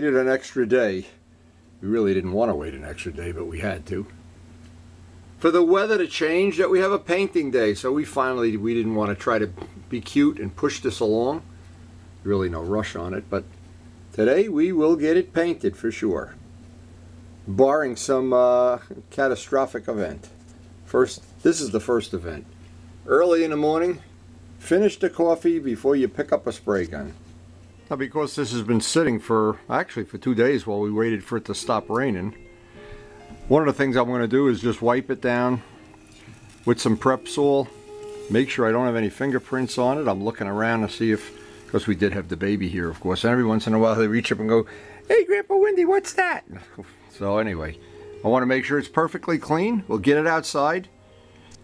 waited an extra day. We really didn't want to wait an extra day, but we had to. For the weather to change, that we have a painting day, so we didn't want to try to be cute and push this along. Really no rush on it, but today we will get it painted for sure. Barring some catastrophic event. This is the first event. Early in the morning, finish the coffee before you pick up a spray gun. Now, because this has been sitting for 2 days while we waited for it to stop raining, one of the things I'm going to do is just wipe it down with some prep soil. Make sure I don't have any fingerprints on it. I'm looking around to see if, because we did have the baby here, of course, and every once in a while they reach up and go, "Hey, Grandpa Windy, what's that?" So anyway, I want to make sure it's perfectly clean. We'll get it outside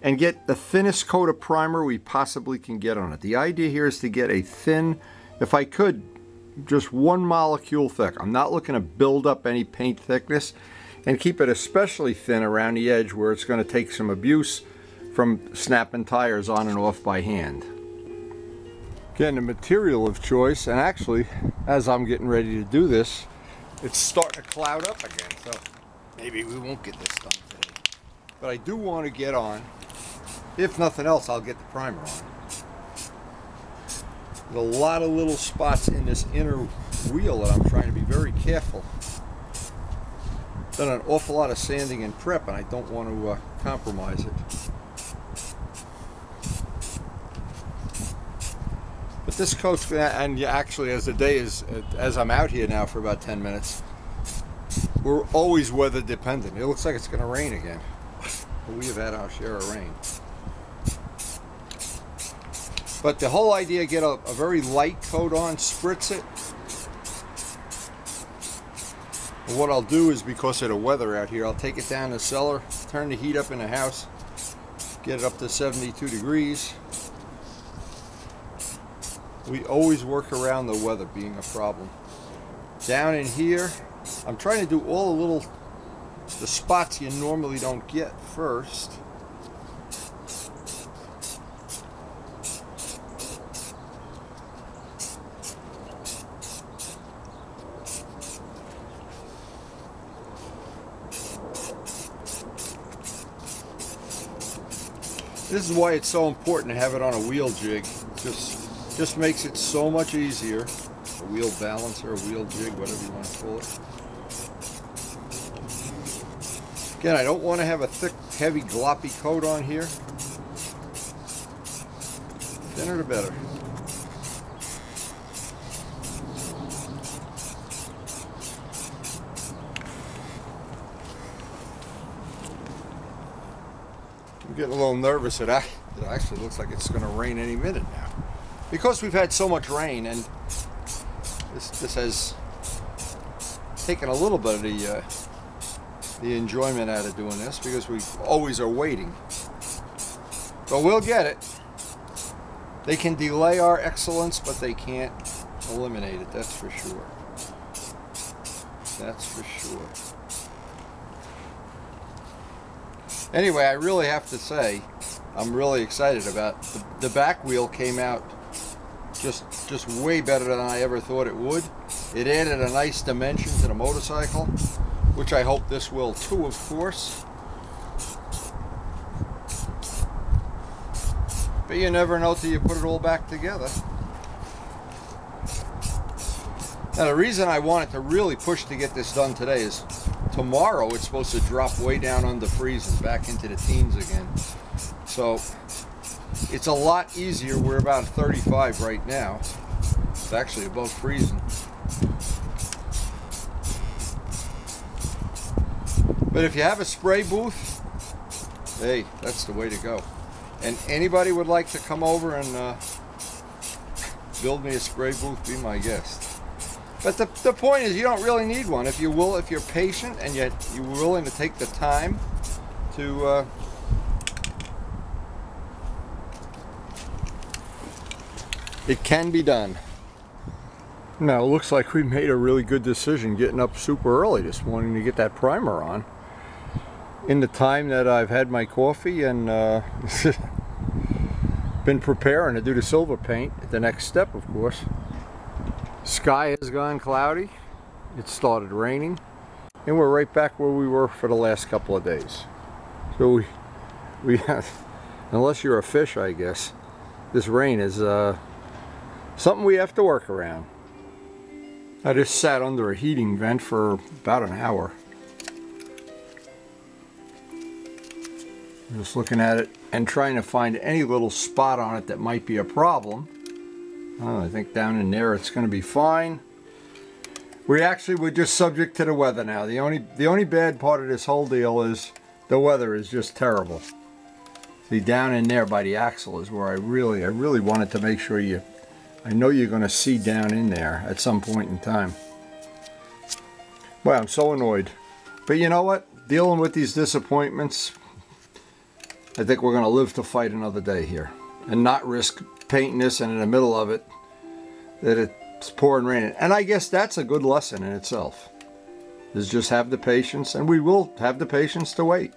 and get the thinnest coat of primer we possibly can get on it. The idea here is to get a thin, if I could, just 1 molecule thick. I'm not looking to build up any paint thickness, and keep it especially thin around the edge where it's going to take some abuse from snapping tires on and off by hand. Again, the material of choice, and actually, as I'm getting ready to do this, it's starting to cloud up again, so maybe we won't get this done today. But I do want to get on, if nothing else, I'll get the primer on. There's a lot of little spots in this inner wheel that I'm trying to be very careful. Done an awful lot of sanding and prep, and I don't want to compromise it. But this coat's gonna, and actually as the day is, as I'm out here now for about 10 minutes, we're always weather dependent. It looks like it's going to rain again. We have had our share of rain. But the whole idea, get a very light coat on, spritz it. And what I'll do is, because of the weather out here, I'll take it down the cellar, turn the heat up in the house, get it up to 72 degrees. We always work around the weather being a problem. Down in here, I'm trying to do all the spots you normally don't get first. This is why it's so important to have it on a wheel jig. Just makes it so much easier. A wheel balancer, a wheel jig, whatever you want to call it. Again, I don't want to have a thick, heavy, gloppy coat on here. Thinner the better. I'm getting a little nervous that it actually looks like it's going to rain any minute now. Because we've had so much rain, and this has taken a little bit of the enjoyment out of doing this, because we always are waiting. But we'll get it. They can delay our excellence, but they can't eliminate it, that's for sure. That's for sure. Anyway, I really have to say, I'm really excited about the back wheel. Came out just way better than I ever thought it would. It added a nice dimension to the motorcycle, which I hope this will too, of course. But you never know till you put it all back together. Now, the reason I wanted to really push to get this done today is tomorrow it's supposed to drop way down under freezing, back into the teens again. So it's a lot easier. We're about 35 right now. It's actually above freezing. But if you have a spray booth, hey, that's the way to go. And anybody would like to come over and build me a spray booth, be my guest. But the point is, you don't really need one. If you're patient and yet you're willing to take the time to it can be done. Now, it looks like we made a really good decision getting up super early this morning to get that primer on. In the time that I've had my coffee and been preparing to do the silver paint, the next step, of course. Sky has gone cloudy. it started raining, and we're right back where we were for the last couple of days. So we have, unless you're a fish, I guess, this rain is something we have to work around. I just sat under a heating vent for about an hour. Just looking at it and trying to find any little spot on it that might be a problem. Oh, I think down in there it's going to be fine. We're just subject to the weather now. The only bad part of this whole deal is the weather is just terrible. See, down in there by the axle is where I really wanted to make sure I know you're going to see down in there at some point in time. Boy, I'm so annoyed. But you know what? Dealing with these disappointments, I think we're going to live to fight another day here. And not risk painting this, and in the middle of it, that it's pouring rain. And I guess that's a good lesson in itself. Is just have the patience, and we will have the patience to wait.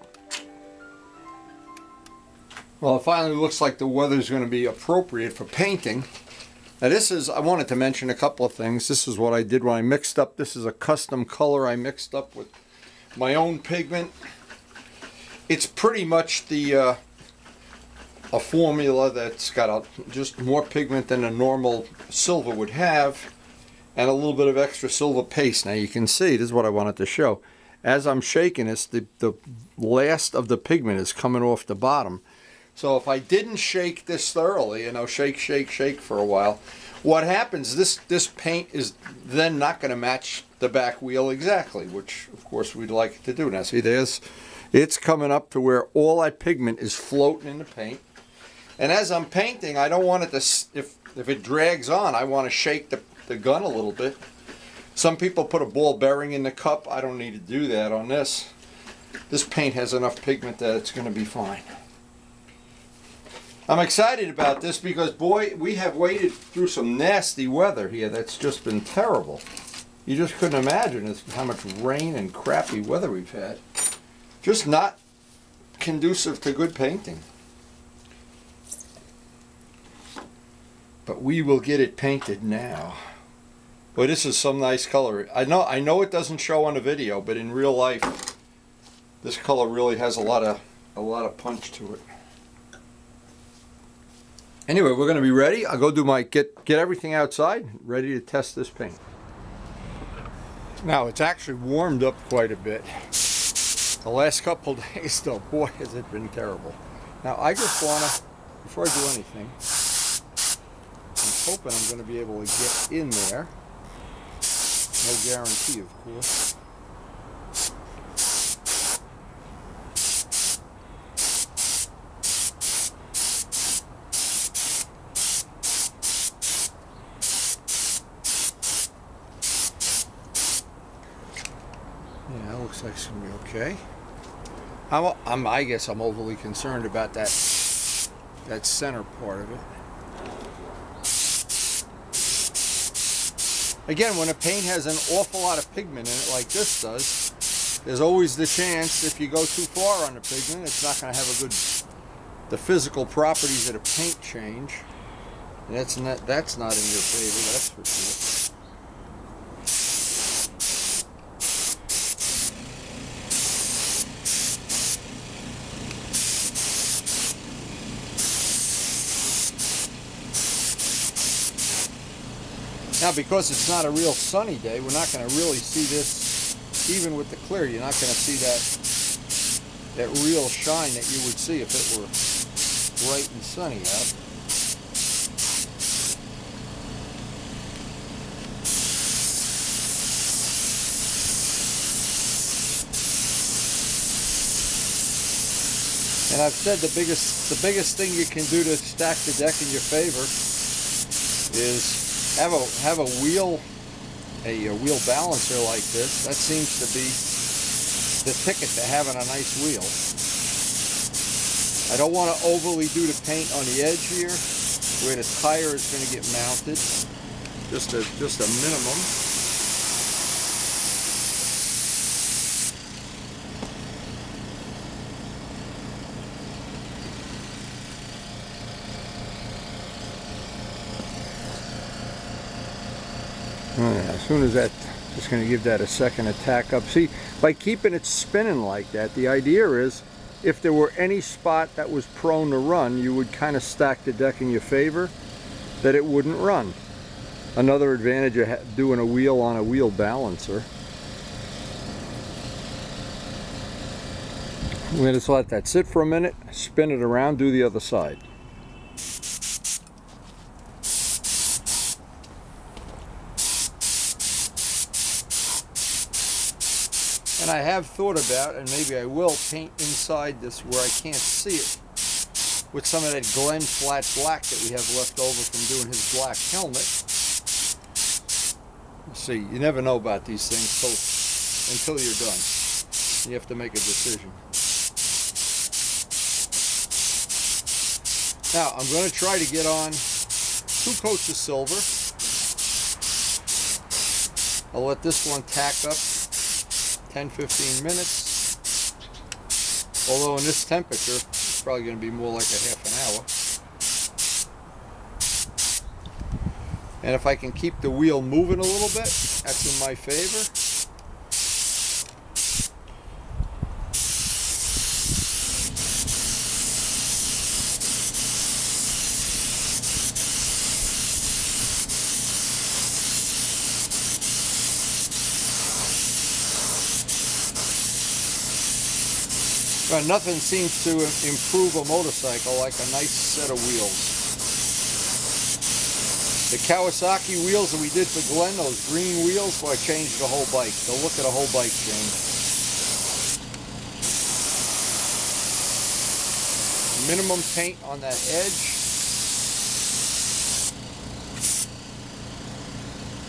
Well, it finally looks like the weather's going to be appropriate for painting. Now I wanted to mention a couple of things. This is what I did when I mixed up. This is a custom color I mixed up with my own pigment. It's pretty much a formula that's got just more pigment than a normal silver would have, and a little bit of extra silver paste. Now you can see, this is what I wanted to show. As I'm shaking this, the last of the pigment is coming off the bottom. So if I didn't shake this thoroughly, shake for a while, what happens, this paint is then not going to match the back wheel exactly, which of course we'd like it to do. Now see, it's coming up to where all that pigment is floating in the paint. And as I'm painting, I don't want it to, if it drags on, I want to shake the gun a little bit. Some people put a ball bearing in the cup. I don't need to do that on this. This paint has enough pigment that it's going to be fine. I'm excited about this because, boy, we have waded through some nasty weather here that's just been terrible. You just couldn't imagine how much rain and crappy weather we've had. Just not conducive to good painting. But we will get it painted now. Boy, this is some nice color. I know it doesn't show on the video, but in real life, this color really has a lot of punch to it. Anyway, we're going to be ready. I'll go do get everything outside, ready to test this paint. Now, it's actually warmed up quite a bit. The last couple days, though, boy, has it been terrible. Now, I just want to, before I do anything, I'm hoping I'm going to be able to get in there. No guarantee, of course. Yeah, it looks like it's going to be okay. I guess I'm overly concerned about that center part of it. Again, when a paint has an awful lot of pigment in it like this does, there's always the chance if you go too far on the pigment, it's not going to have the physical properties of the paint change. And that's not in your favor, that's for sure. Now, because it's not a real sunny day, we're not going to really see this, even with the clear, you're not going to see that real shine that you would see if it were bright and sunny out. And I've said the biggest thing you can do to stack the deck in your favor is have a wheel balancer like this. That seems to be the ticket to having a nice wheel. I don't want to overly do the paint on the edge here, where the tire is going to get mounted. Just a minimum. As soon as that Just going to give that a second to tack up. See, by keeping it spinning like that, the idea is if there were any spot that was prone to run, you would kind of stack the deck in your favor that it wouldn't run. Another advantage of doing a wheel on a wheel balancer. I'm going to just let that sit for a minute, spin it around, do the other side. And I have thought about, and maybe I will, paint inside this where I can't see it with some of that Glen flat black that we have left over from doing his black helmet. See, you never know about these things until you're done. You have to make a decision. Now, I'm going to try to get on 2 coats of silver. I'll let this one tack up 10-15 minutes. Although in this temperature, it's probably going to be more like a half an hour. And if I can keep the wheel moving a little bit, that's in my favor. But nothing seems to improve a motorcycle like a nice set of wheels. The Kawasaki wheels that we did for Glenn, those green wheels, well, I changed the whole bike. The look of the whole bike changed. Minimum paint on that edge.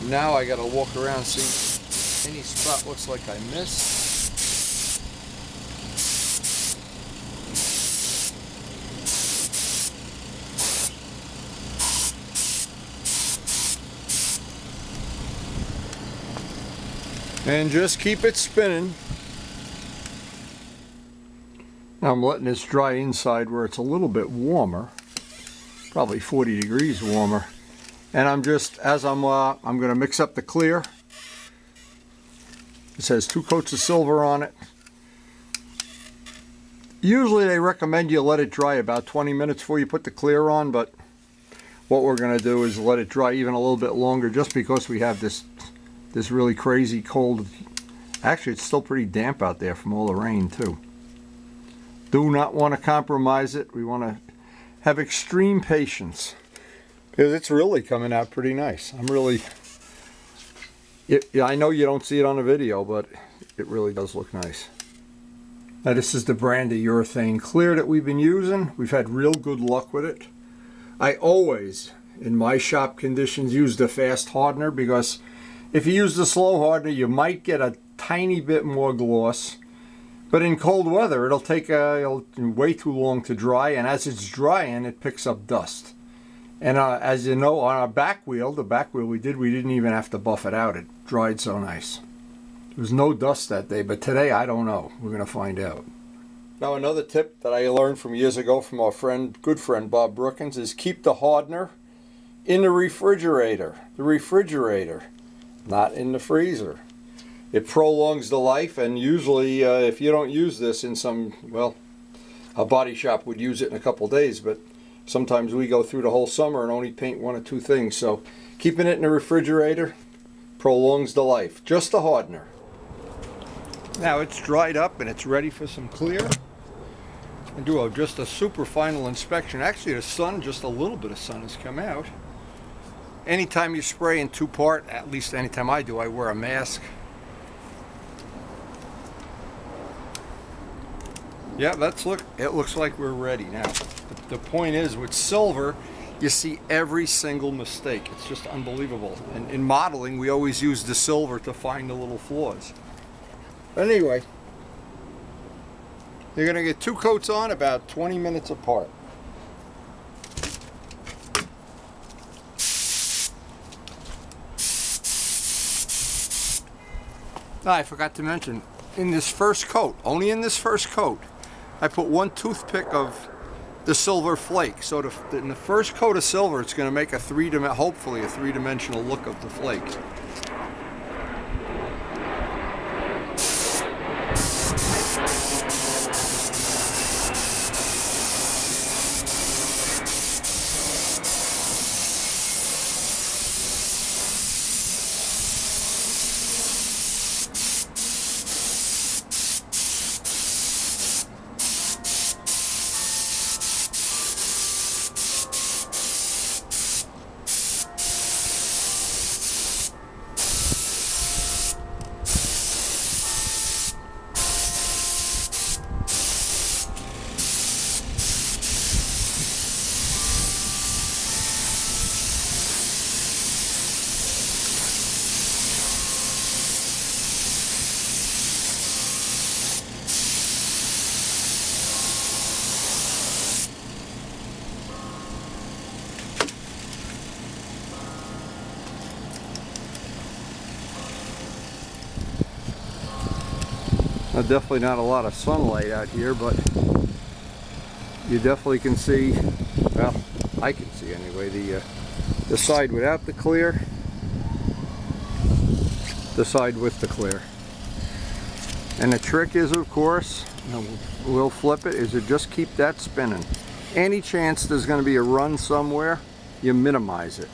Now I gotta walk around and see any spot looks like I missed. And just keep it spinning. Now I'm letting this dry inside where it's a little bit warmer, probably 40 degrees warmer. And I'm just, as I'm going to mix up the clear. It says 2 coats of silver on it. Usually they recommend you let it dry about 20 minutes before you put the clear on, but what we're going to do is let it dry even a little bit longer just because we have this really crazy cold. Actually, it's still pretty damp out there from all the rain too. Do not want to compromise it. We want to have extreme patience because it's really coming out pretty nice. I know you don't see it on the video, but it really does look nice. Now this is the brand of urethane clear that we've been using. We've had real good luck with it. I always, in my shop conditions, use the fast hardener because if you use the slow hardener, you might get a tiny bit more gloss. But in cold weather, it'll take way too long to dry, and as it's drying, it picks up dust. And as you know, on our back wheel, the back wheel we didn't even have to buff it out. It dried so nice. There was no dust that day, but today, I don't know. We're going to find out. Now, another tip that I learned from years ago from our good friend Bob Brookins is keep the hardener in the refrigerator. Not in the freezer. It prolongs the life, and usually if you don't use this in some, well, a body shop would use it in a couple days, but sometimes we go through the whole summer and only paint 1 or 2 things. So keeping it in the refrigerator prolongs the life. Just the hardener. Now it's dried up and it's ready for some clear. And do just a super final inspection. Actually, the sun, just a little bit of sun has come out. Anytime you spray in 2-part, at least anytime I do, I wear a mask. Yeah, it looks like we're ready now. The point is, with silver, you see every single mistake. It's just unbelievable. And in modeling, we always use the silver to find the little flaws. But anyway, you're going to get 2 coats on about 20 minutes apart. I forgot to mention, in this first coat, only in this first coat, I put 1 toothpick of the silver flake. So in the first coat of silver, it's going to make hopefully a 3-dimensional look of the flake. Now, definitely not a lot of sunlight out here, but you definitely can see, well, I can see anyway, the side without the clear, the side with the clear. And the trick is, of course, we'll flip it, is to just keep that spinning. Any chance there's going to be a run somewhere, you minimize it.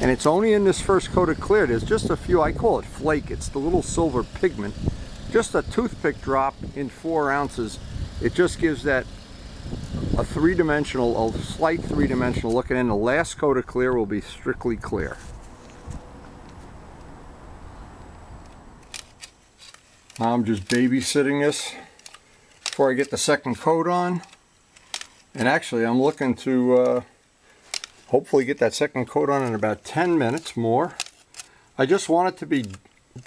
And it's only in this first coat of clear. There's just a few, I call it flake. It's the little silver pigment. Just a toothpick drop in 4 ounces. It just gives that a three-dimensional, a slight three-dimensional look. And then the last coat of clear will be strictly clear. I'm just babysitting this before I get the second coat on. And actually, I'm looking to hopefully get that second coat on in about 10 minutes more. I just want it to be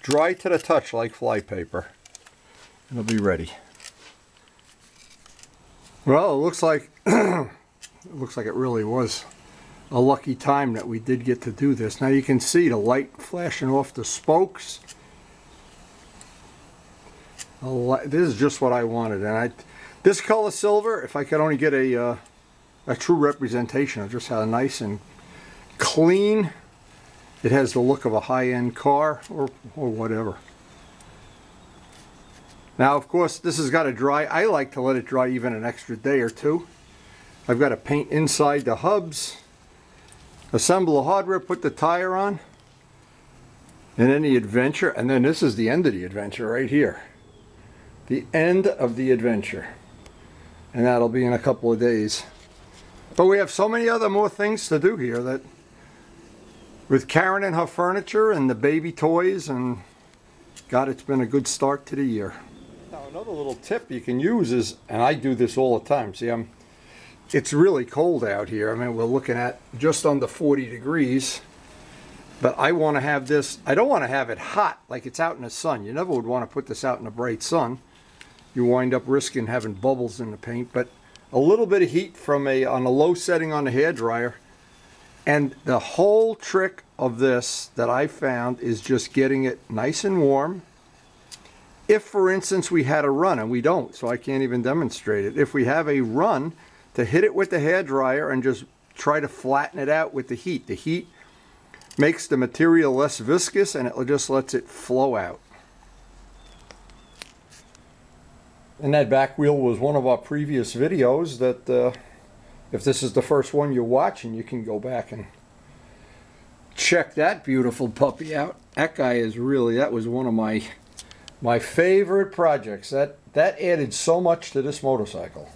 dry to the touch like flypaper. It'll be ready. Well, it looks like it really was a lucky time that we did get to do this. Now you can see the light flashing off the spokes. This is just what I wanted, and this color silver, if I could only get a true representation of just how nice and clean it has, the look of a high-end car or whatever. Now, of course, this has got to dry. I like to let it dry even an extra day or two. I've got to paint inside the hubs, assemble the hardware, put the tire on, and then the adventure. And then this is the end of the adventure right here. The end of the adventure. And that'll be in a couple of days. But we have so many other more things to do here, that with Karen and her furniture and the baby toys, and God, it's been a good start to the year. Now, another little tip you can use is, and I do this all the time, see, it's really cold out here. I mean, we're looking at just under 40 degrees. But I want to have this, I don't want to have it hot like it's out in the sun. You never would want to put this out in the bright sun. You wind up risking having bubbles in the paint. But a little bit of heat from on a low setting on the hairdryer. And the whole trick of this that I found is just getting it nice and warm. If, for instance, we had a run, and we don't, so I can't even demonstrate it. If we have a run, to hit it with the hairdryer and just try to flatten it out with the heat. The heat makes the material less viscous, and it just lets it flow out. And that back wheel was one of our previous videos that if this is the first one you're watching, you can go back and check that beautiful puppy out. That guy is really, that was one of my favorite projects. That added so much to this motorcycle.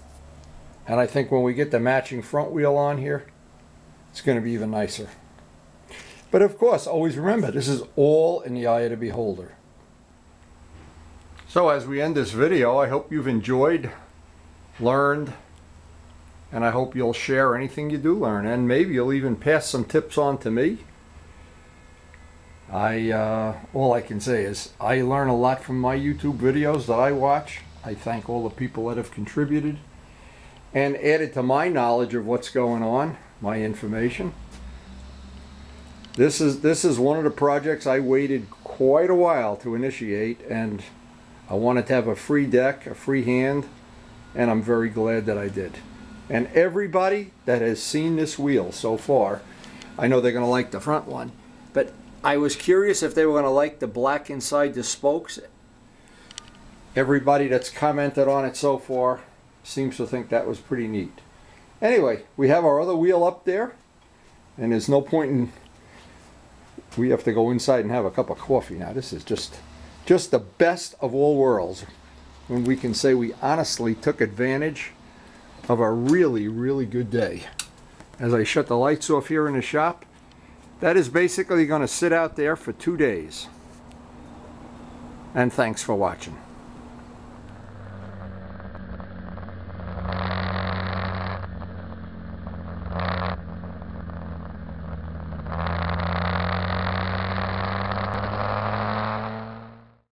And I think when we get the matching front wheel on here, it's going to be even nicer. But of course, always remember, this is all in the eye of the beholder. So as we end this video, I hope you've enjoyed, learned, and I hope you'll share anything you do learn. And maybe you'll even pass some tips on to me. All I can say is I learn a lot from my YouTube videos that I watch. I thank all the people that have contributed and added to my knowledge of what's going on, my information. This is one of the projects I waited quite a while to initiate, and I wanted to have a free deck, a free hand, and I'm very glad that I did. And everybody that has seen this wheel so far, I know they're going to like the front one, but I was curious if they were going to like the black inside the spokes. Everybody that's commented on it so far seems to think that was pretty neat. Anyway, we have our other wheel up there, and there's no point in, we have to go inside and have a cup of coffee now. This is just the best of all worlds, when we can say we honestly took advantage of a really, really good day. As I shut the lights off here in the shop, that is basically going to sit out there for 2 days. And thanks for watching.